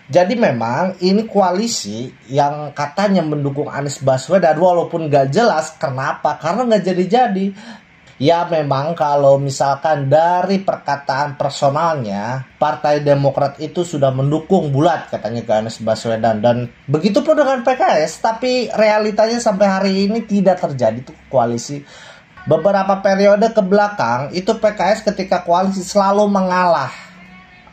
Jadi memang ini koalisi yang katanya mendukung Anies Baswedan walaupun gak jelas kenapa, karena gak jadi-jadi. Ya memang kalau misalkan dari perkataan personalnya, Partai Demokrat itu sudah mendukung bulat katanya ke Anies Baswedan. Dan begitu pun dengan PKS, tapi realitanya sampai hari ini tidak terjadi tuh koalisi. Beberapa periode ke belakang itu PKS ketika koalisi selalu mengalah.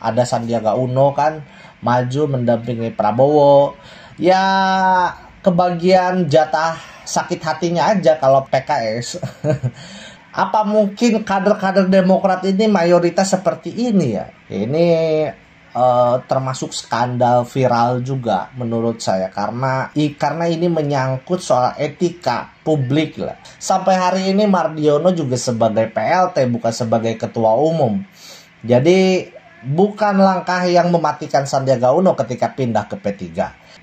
Ada Sandiaga Uno kan maju mendampingi Prabowo. Ya kebagian jatah sakit hatinya aja kalau PKS. Apa mungkin kader-kader Demokrat ini mayoritas seperti ini ya? Ini termasuk skandal viral juga menurut saya karena ini menyangkut soal etika publik lah. Sampai hari ini Mardiono juga sebagai PLT bukan sebagai ketua umum. Jadi bukan langkah yang mematikan Sandiaga Uno ketika pindah ke P3.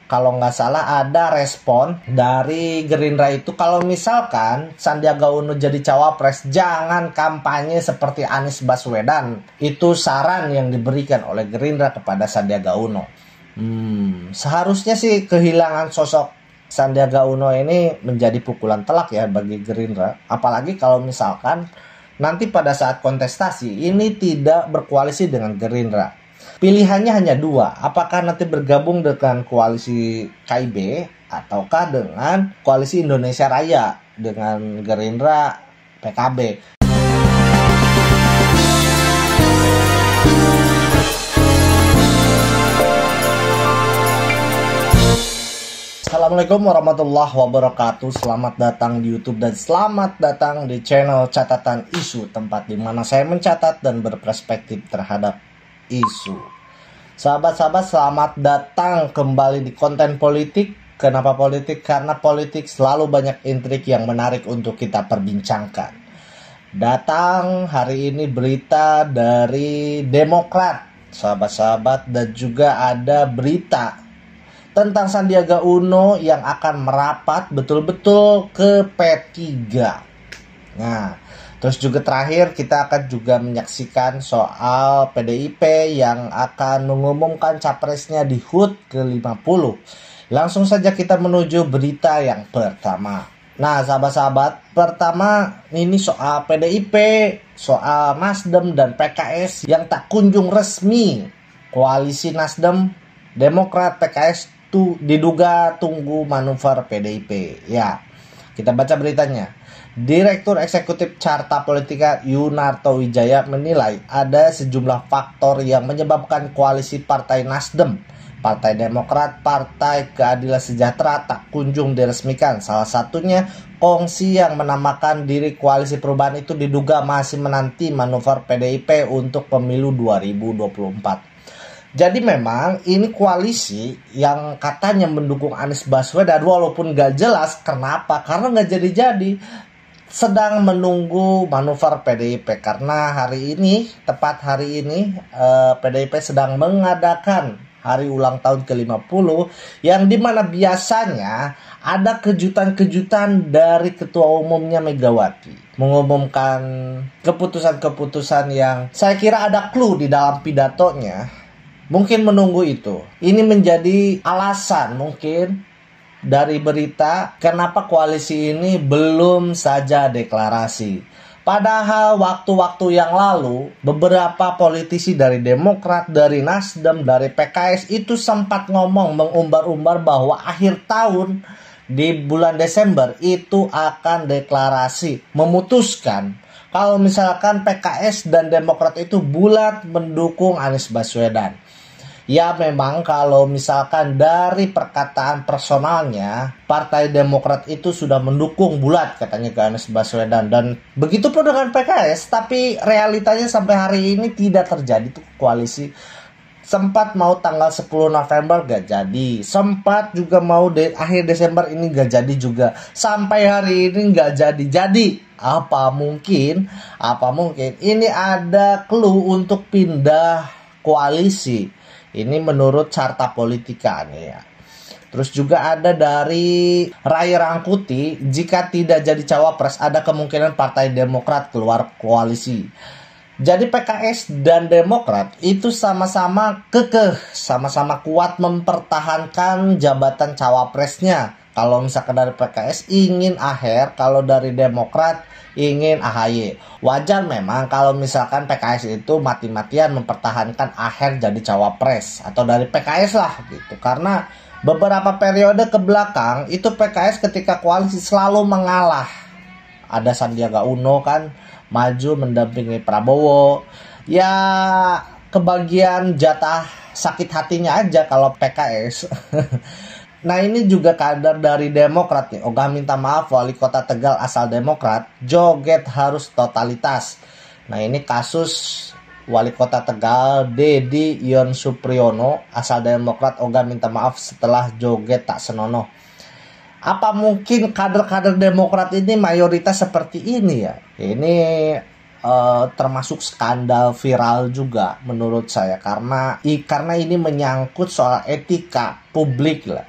Kalau nggak salah ada respon dari Gerindra itu kalau misalkan Sandiaga Uno jadi cawapres jangan kampanye seperti Anies Baswedan. Itu saran yang diberikan oleh Gerindra kepada Sandiaga Uno. Seharusnya sih kehilangan sosok Sandiaga Uno ini menjadi pukulan telak ya bagi Gerindra. Apalagi kalau misalkan nanti pada saat kontestasi ini tidak berkoalisi dengan Gerindra. Pilihannya hanya dua, apakah nanti bergabung dengan koalisi KIB ataukah dengan koalisi Indonesia Raya dengan Gerindra, PKB. Assalamualaikum warahmatullahi wabarakatuh. Selamat datang di YouTube dan selamat datang di channel Catatan Isu, tempat di mana saya mencatat dan berperspektif terhadap isu. Sahabat-sahabat, selamat datang kembali di konten politik. Kenapa politik? Karena politik selalu banyak intrik yang menarik untuk kita perbincangkan. Datang hari ini berita dari Demokrat, sahabat-sahabat, dan juga ada berita tentang Sandiaga Uno yang akan merapat betul-betul ke P3. Nah, terus juga terakhir kita akan juga menyaksikan soal PDIP yang akan mengumumkan capresnya di HUT ke-50. Langsung saja kita menuju berita yang pertama. Nah, sahabat-sahabat, pertama ini soal PDIP, soal Nasdem dan PKS yang tak kunjung resmi. Koalisi Nasdem, Demokrat, PKS itu diduga tunggu manuver PDIP. Ya, kita baca beritanya. Direktur Eksekutif Carta Politika Yunarto Wijaya menilai ada sejumlah faktor yang menyebabkan koalisi Partai Nasdem, Partai Demokrat, Partai Keadilan Sejahtera tak kunjung diresmikan. Salah satunya kongsi yang menamakan diri Koalisi Perubahan itu diduga masih menanti manuver PDIP untuk pemilu 2024. Jadi memang ini koalisi yang katanya mendukung Anies Baswedan walaupun gak jelas kenapa, karena gak jadi-jadi. Sedang menunggu manuver PDIP karena hari ini, tepat hari ini PDIP sedang mengadakan hari ulang tahun ke-50 yang dimana biasanya ada kejutan-kejutan dari ketua umumnya Megawati mengumumkan keputusan-keputusan yang saya kira ada clue di dalam pidatonya. Mungkin menunggu itu. Ini menjadi alasan mungkin dari berita kenapa koalisi ini belum saja deklarasi. Padahal waktu-waktu yang lalu beberapa politisi dari Demokrat, dari Nasdem, dari PKS itu sempat ngomong mengumbar-umbar bahwa akhir tahun di bulan Desember itu akan deklarasi, memutuskan kalau misalkan PKS dan Demokrat itu bulat mendukung Anies Baswedan. Ya memang kalau misalkan dari perkataan personalnya, Partai Demokrat itu sudah mendukung bulat katanya ke Anies Baswedan. Dan begitu pun dengan PKS, tapi realitanya sampai hari ini tidak terjadi tuh koalisi. Sempat mau tanggal 10 November gak jadi, sempat juga mau akhir Desember ini gak jadi juga, sampai hari ini gak jadi-jadi. Apa mungkin ini ada clue untuk pindah koalisi. Ini menurut Carta Politika nih ya. Terus juga ada dari Ray Rangkuti, jika tidak jadi cawapres ada kemungkinan Partai Demokrat keluar koalisi. Jadi PKS dan Demokrat itu sama-sama kekeh, sama-sama kuat mempertahankan jabatan cawapresnya. Kalau misalkan dari PKS ingin Aher, kalau dari Demokrat ingin AHY. Wajar memang kalau misalkan PKS itu mati-matian mempertahankan Aher jadi cawapres, atau dari PKS lah gitu. Karena beberapa periode ke belakang itu PKS ketika koalisi selalu mengalah. Ada Sandiaga Uno kan maju mendampingi Prabowo. Ya kebagian jatah sakit hatinya aja kalau PKS. Nah ini juga kader dari Demokrat nih. Ogah minta maaf, wali kota Tegal asal Demokrat joget harus totalitas. Nah ini kasus wali kota Tegal Dedi Ion Supriyono asal Demokrat. Ogah minta maaf setelah joget tak senonoh. Apa mungkin kader-kader Demokrat ini mayoritas seperti ini ya? Ini termasuk skandal viral juga menurut saya, karena ini menyangkut soal etika publik lah.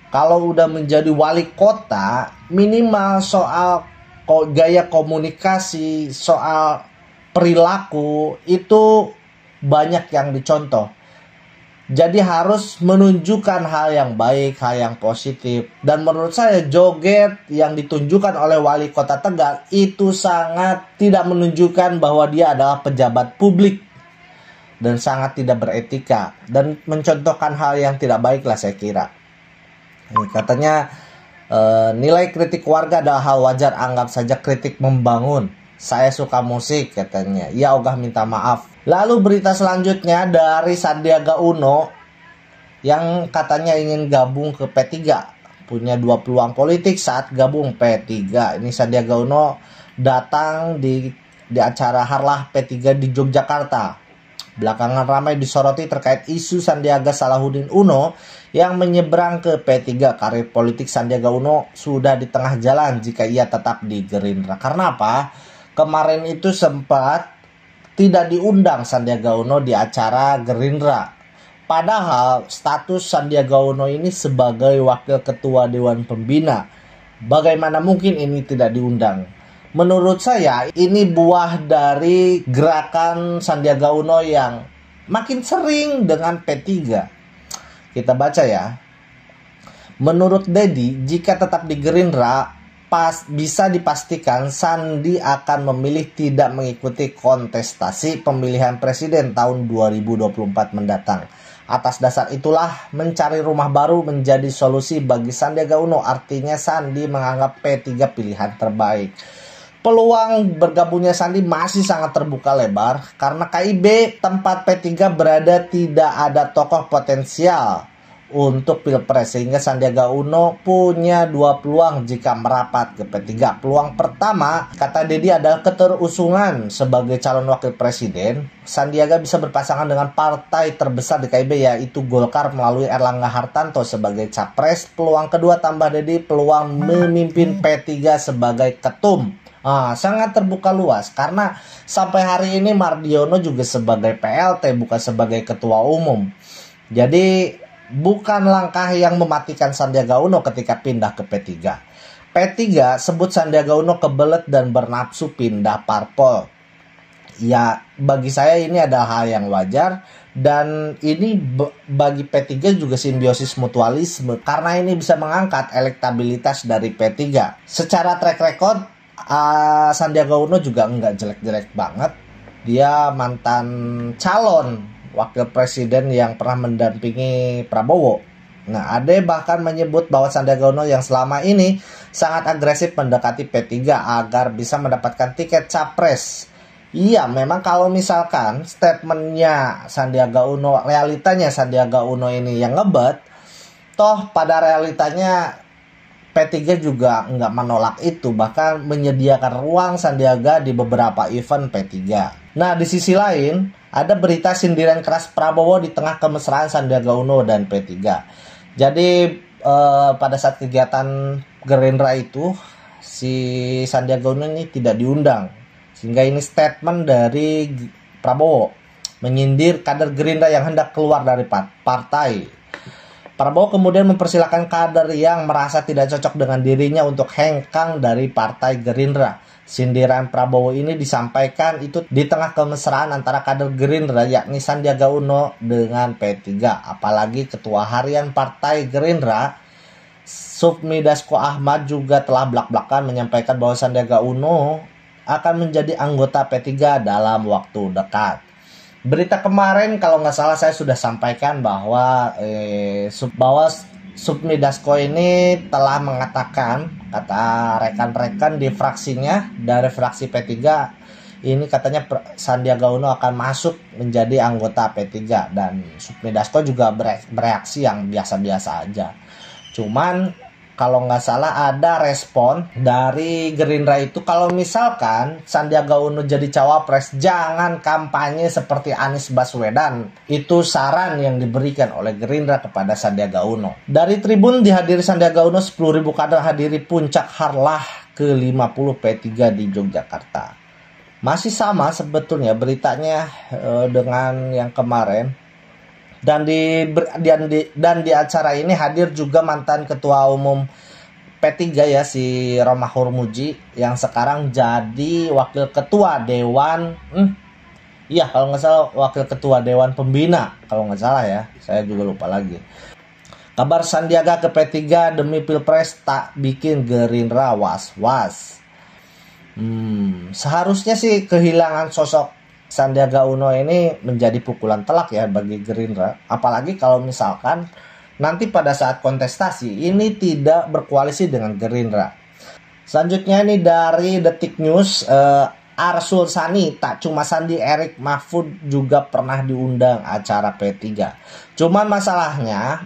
Kalau udah menjadi wali kota, minimal soal gaya komunikasi, soal perilaku itu banyak yang dicontoh. Jadi harus menunjukkan hal yang baik, hal yang positif. Dan menurut saya joget yang ditunjukkan oleh wali kota Tegal itu sangat tidak menunjukkan bahwa dia adalah pejabat publik. Dan sangat tidak beretika. Dan mencontohkan hal yang tidak baik lah saya kira. Ini katanya nilai kritik warga adalah hal wajar, anggap saja kritik membangun. Saya suka musik katanya. Ya ogah minta maaf. Lalu berita selanjutnya dari Sandiaga Uno yang katanya ingin gabung ke P3. Punya 2 peluang politik saat gabung P3. Ini Sandiaga Uno datang di acara Harlah P3 di Yogyakarta. Belakangan ramai disoroti terkait isu Sandiaga Salahuddin Uno yang menyeberang ke P3. Karir politik Sandiaga Uno sudah di tengah jalan jika ia tetap di Gerindra. Karena apa? Kemarin itu sempat tidak diundang Sandiaga Uno di acara Gerindra. Padahal status Sandiaga Uno ini sebagai wakil ketua Dewan Pembina. Bagaimana mungkin ini tidak diundang? Menurut saya ini buah dari gerakan Sandiaga Uno yang makin sering dengan P3. Kita baca ya. Menurut Dedi, jika tetap di Gerindra, bisa dipastikan Sandi akan memilih tidak mengikuti kontestasi pemilihan presiden tahun 2024 mendatang. Atas dasar itulah mencari rumah baru menjadi solusi bagi Sandiaga Uno. Artinya Sandi menganggap P3 pilihan terbaik. Peluang bergabungnya Sandi masih sangat terbuka lebar karena KIB tempat P3 berada tidak ada tokoh potensial untuk Pilpres, sehingga Sandiaga Uno punya 2 peluang jika merapat ke P3. Peluang pertama, kata Dedi, adalah keterusungan sebagai calon wakil presiden. Sandiaga bisa berpasangan dengan partai terbesar di KIB yaitu Golkar melalui Erlangga Hartanto sebagai capres. Peluang kedua, tambah Dedi, peluang memimpin P3 sebagai ketum. Sangat terbuka luas karena sampai hari ini Mardiono juga sebagai PLT bukan sebagai ketua umum. Jadi bukan langkah yang mematikan Sandiaga Uno ketika pindah ke P3. P3 sebut Sandiaga Uno kebelet dan bernafsu pindah parpol. Ya, bagi saya ini adalah hal yang wajar. Dan ini bagi P3 juga simbiosis mutualisme, karena ini bisa mengangkat elektabilitas dari P3. Secara track record, Sandiaga Uno juga enggak jelek-jelek banget. Dia mantan calon wakil presiden yang pernah mendampingi Prabowo. Nah, Ade bahkan menyebut bahwa Sandiaga Uno yang selama ini sangat agresif mendekati P3 agar bisa mendapatkan tiket capres. Iya, memang kalau misalkan statementnya Sandiaga Uno, realitanya Sandiaga Uno ini yang ngebet, toh pada realitanya P3 juga nggak menolak itu, bahkan menyediakan ruang Sandiaga di beberapa event P3. Nah, di sisi lain, ada berita sindiran keras Prabowo di tengah kemesraan Sandiaga Uno dan P3. Jadi pada saat kegiatan Gerindra itu, si Sandiaga Uno ini tidak diundang. Sehingga ini statement dari Prabowo menyindir kader Gerindra yang hendak keluar dari partai. Prabowo kemudian mempersilahkan kader yang merasa tidak cocok dengan dirinya untuk hengkang dari Partai Gerindra. Sindiran Prabowo ini disampaikan itu di tengah kemesraan antara kader Gerindra yakni Sandiaga Uno dengan P3. Apalagi Ketua Harian Partai Gerindra Sufmi Dasko Ahmad juga telah blak-blakan menyampaikan bahwa Sandiaga Uno akan menjadi anggota P3 dalam waktu dekat. Berita kemarin kalau nggak salah saya sudah sampaikan bahwa Sufmi Dasko ini telah mengatakan, kata rekan-rekan di fraksinya dari fraksi P3 ini katanya Sandiaga Uno akan masuk menjadi anggota P3, dan Sufmi Dasko juga bereaksi yang biasa-biasa aja. Cuman kalau nggak salah ada respon dari Gerindra itu, kalau misalkan Sandiaga Uno jadi cawapres, jangan kampanye seperti Anies Baswedan. Itu saran yang diberikan oleh Gerindra kepada Sandiaga Uno. Dari Tribun dihadiri Sandiaga Uno, 10.000 kader hadiri puncak Harlah ke-50 P3 di Yogyakarta. Masih sama sebetulnya beritanya dengan yang kemarin. Dan di acara ini hadir juga mantan Ketua Umum P3 ya, si Romahur Muji yang sekarang jadi Wakil Ketua Dewan kalau nggak salah Wakil Ketua Dewan Pembina kalau nggak salah ya, saya juga lupa lagi. Kabar Sandiaga ke P3 demi Pilpres tak bikin Gerindra was-was. Seharusnya sih kehilangan sosok Sandiaga Uno ini menjadi pukulan telak ya bagi Gerindra. Apalagi kalau misalkan nanti pada saat kontestasi ini tidak berkoalisi dengan Gerindra. Selanjutnya ini dari Detik News, Arsul Sani, tak cuma Sandi, Erick Mahfud juga pernah diundang acara P3. Cuman masalahnya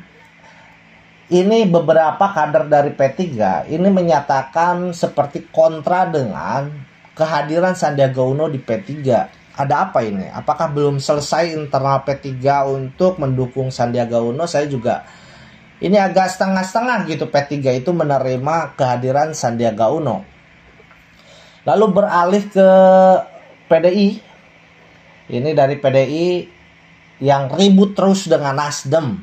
ini beberapa kader dari P3 ini menyatakan seperti kontra dengan kehadiran Sandiaga Uno di P3. Ada apa ini? Apakah belum selesai internal P3 untuk mendukung Sandiaga Uno? Saya juga ini agak setengah-setengah gitu P3 itu menerima kehadiran Sandiaga Uno. Lalu beralih ke PDI. Ini dari PDI yang ribut terus dengan Nasdem.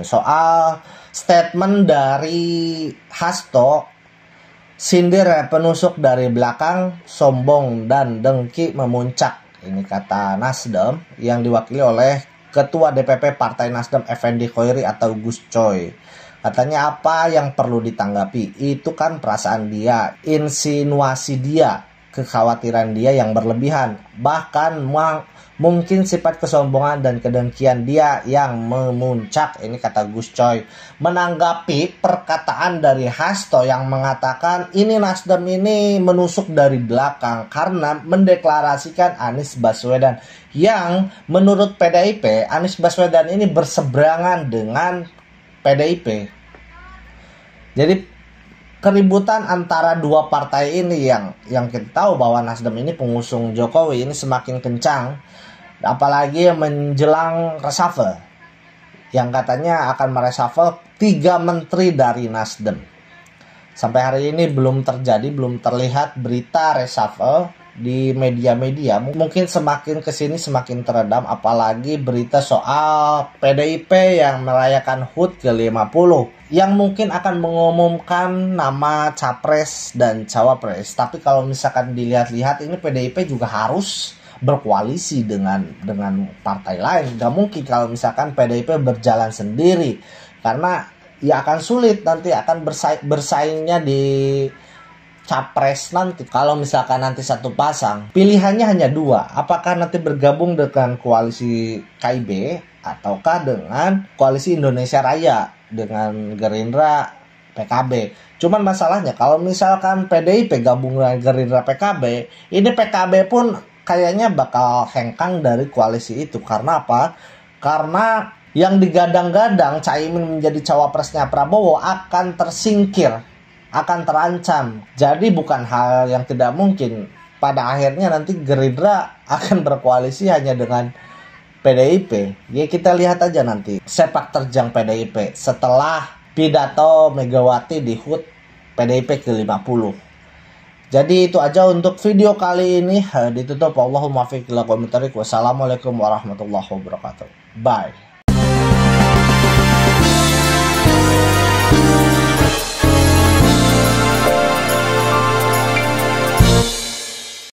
Soal statement dari Hasto, sindir penusuk dari belakang, sombong dan dengki memuncak. Ini kata Nasdem yang diwakili oleh Ketua DPP Partai Nasdem Effendi Khoiri atau Gus Coy. Katanya apa yang perlu ditanggapi? Itu kan perasaan dia, insinuasi dia, kekhawatiran dia yang berlebihan. Bahkan mungkin sifat kesombongan dan kedengkian dia yang memuncak. Ini kata Gus Coy menanggapi perkataan dari Hasto yang mengatakan ini Nasdem ini menusuk dari belakang karena mendeklarasikan Anies Baswedan, yang menurut PDIP Anies Baswedan ini berseberangan dengan PDIP. Jadi keributan antara dua partai ini yang kita tahu bahwa Nasdem ini pengusung Jokowi ini semakin kencang, apalagi menjelang reshuffle yang katanya akan mereshuffle 3 menteri dari Nasdem. Sampai hari ini belum terjadi, belum terlihat berita reshuffle di media-media. Mungkin semakin kesini semakin teredam, apalagi berita soal PDIP yang merayakan HUT ke-50 yang mungkin akan mengumumkan nama capres dan cawapres. Tapi kalau misalkan dilihat-lihat ini PDIP juga harus berkoalisi dengan partai lain. Gak mungkin kalau misalkan PDIP berjalan sendiri, karena ya akan sulit nanti akan bersaingnya di capres nanti. Kalau misalkan nanti satu pasang, pilihannya hanya dua, apakah nanti bergabung dengan koalisi KIB ataukah dengan koalisi Indonesia Raya dengan Gerindra PKB. Cuman masalahnya kalau misalkan PDIP gabung dengan Gerindra PKB, ini PKB pun kayaknya bakal hengkang dari koalisi itu. Karena apa? Karena yang digadang-gadang Caimin menjadi cawapresnya Prabowo akan tersingkir, akan terancam. Jadi bukan hal yang tidak mungkin pada akhirnya nanti Gerindra akan berkoalisi hanya dengan PDIP. Ya kita lihat aja nanti sepak terjang PDIP setelah pidato Megawati di HUT PDIP ke-50. Jadi itu aja untuk video kali ini. Ditutup. Allahumma fiq ila qomitariq. Wassalamualaikum warahmatullahi wabarakatuh. Bye.